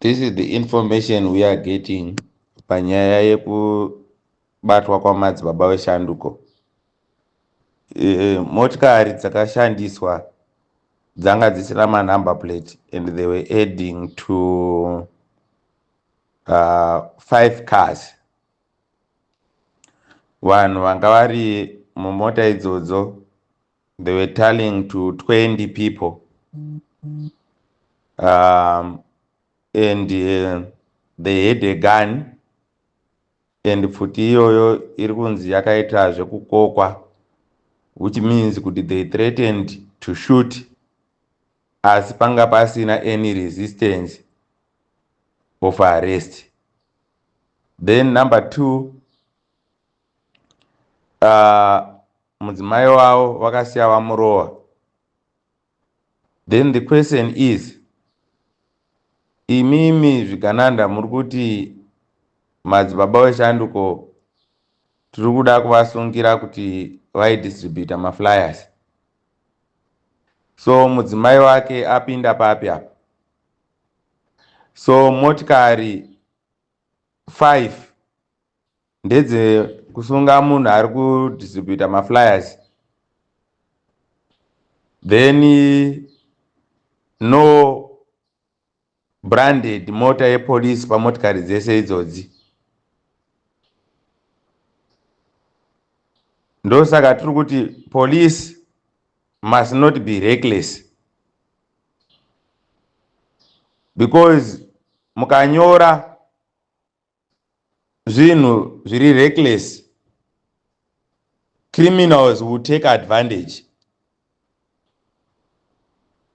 This is the information we are getting panyaya yekubatwa kwamadzibaba veshanduko. Motikari dzakashandiswa dzanga dzisina manumber plate and they were adding to 5 cars. Vanhu vanga vari mumota idzodzo, they were tallying to 20 people. And they had a gun, and futi iyoyo iri kunzi yakaita zvekukokwa, which means kuti they threatened to shoot asi panga pasina any resistance of arrest. Then number 2, mudzimai wavo vakasiya vamurowa. Then the question is, imimi zvigananda muri kuti madzibaba veshanduko tiri kuda kuvasungira kuti vaidistributa maflyers. So mudzimai wake apinda papi apa. So motikari 5 ndedze kusunga munhu ari kudistributa maflyers. Then no branded mota yepolice pamotikari dzese idzodzi. Ndosaka tiri kuti police must not be reckless, because mukanyora zvinhu zviri reckless, criminals will take advantage.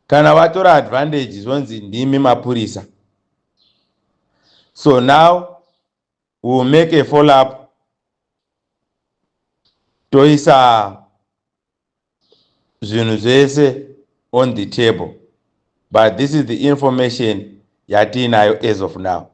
Kana vatora advantage zvonzi ndimi mapurisa. So now we will make a follow up toisa zvinhu zvese on the table, but this is the information yatinayo as of now.